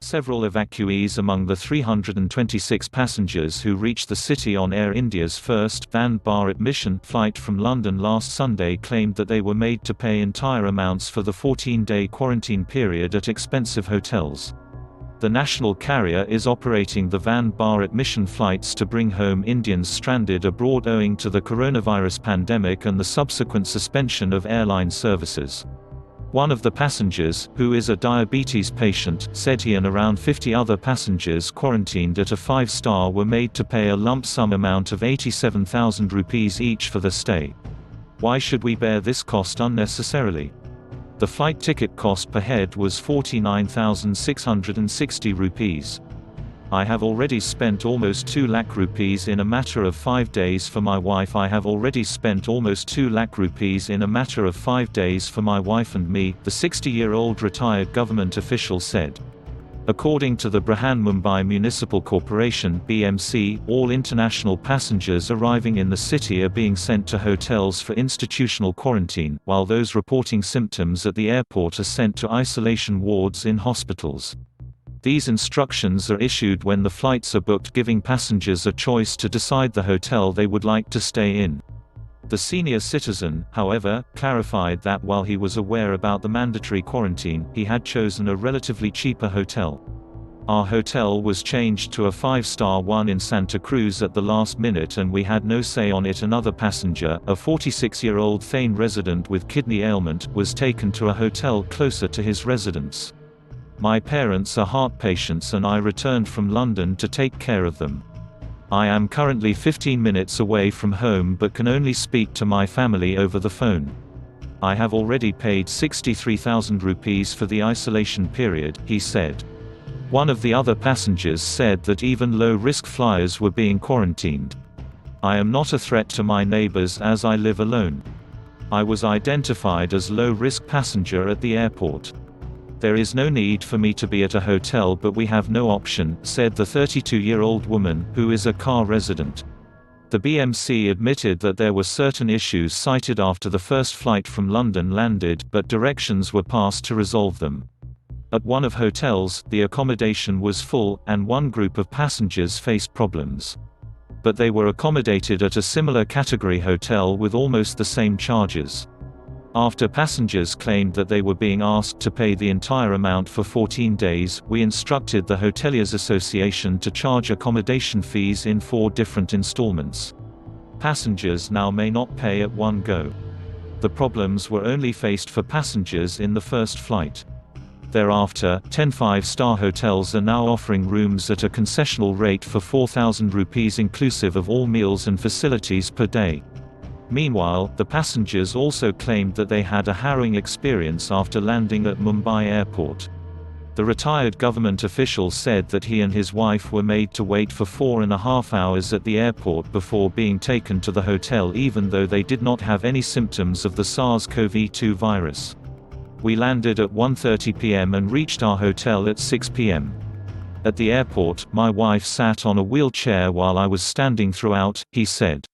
Several evacuees among the 326 passengers who reached the city on Air India's first Vande Bharat mission flight from London last Sunday claimed that they were made to pay entire amounts for the 14-day quarantine period at expensive hotels. The national carrier is operating the Vande Bharat mission flights to bring home Indians stranded abroad owing to the coronavirus pandemic and the subsequent suspension of airline services. One of the passengers, who is a diabetes patient, said he and around 50 other passengers quarantined at a 5-star were made to pay a lump sum amount of 87,000 rupees each for the stay. Why should we bear this cost unnecessarily? The flight ticket cost per head was 49,660 rupees. I have already spent almost 2 lakh rupees in a matter of 5 days for my wife. I have already spent almost 2 lakh rupees in a matter of 5 days for my wife and me, the 60-year-old retired government official said. According to the Mumbai Municipal Corporation (BMC), all international passengers arriving in the city are being sent to hotels for institutional quarantine, while those reporting symptoms at the airport are sent to isolation wards in hospitals. These instructions are issued when the flights are booked, giving passengers a choice to decide the hotel they would like to stay in. The senior citizen, however, clarified that while he was aware about the mandatory quarantine, he had chosen a relatively cheaper hotel. Our hotel was changed to a 5-star one in Santa Cruz at the last minute and we had no say on it. Another passenger, a 46-year-old Thane resident with kidney ailment, was taken to a hotel closer to his residence. My parents are heart patients and I returned from London to take care of them. I am currently 15 minutes away from home but can only speak to my family over the phone. I have already paid 63,000 rupees for the isolation period, he said. One of the other passengers said that even low-risk flyers were being quarantined. I am not a threat to my neighbors as I live alone. I was identified as low-risk passenger at the airport. There is no need for me to be at a hotel but we have no option, said the 32-year-old woman, who is a car resident. The BMC admitted that there were certain issues cited after the first flight from London landed, but directions were passed to resolve them. At one of hotels, the accommodation was full, and one group of passengers faced problems. But they were accommodated at a similar category hotel with almost the same charges. After passengers claimed that they were being asked to pay the entire amount for 14 days, we instructed the Hoteliers Association to charge accommodation fees in 4 different installments. Passengers now may not pay at one go. The problems were only faced for passengers in the first flight. Thereafter, 10 5-star hotels are now offering rooms at a concessional rate for 4,000 rupees inclusive of all meals and facilities per day. Meanwhile, the passengers also claimed that they had a harrowing experience after landing at Mumbai airport. The retired government official said that he and his wife were made to wait for 4.5 hours at the airport before being taken to the hotel even though they did not have any symptoms of the SARS-CoV-2 virus. We landed at 1:30 p.m. and reached our hotel at 6 p.m. At the airport, my wife sat on a wheelchair while I was standing throughout, he said.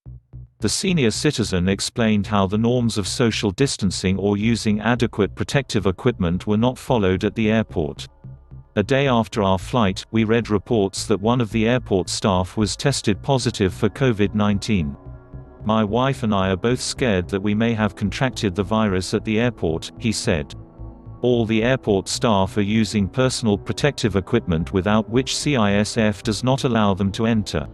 The senior citizen explained how the norms of social distancing or using adequate protective equipment were not followed at the airport. A day after our flight, we read reports that one of the airport staff was tested positive for COVID-19. My wife and I are both scared that we may have contracted the virus at the airport, he said. All the airport staff are using personal protective equipment without which CISF does not allow them to enter.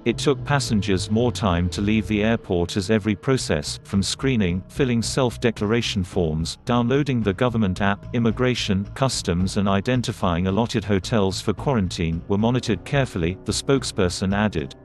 It took passengers more time to leave the airport as every process, from screening, filling self-declaration forms, downloading the government app, immigration, customs and identifying allotted hotels for quarantine, were monitored carefully, the spokesperson added.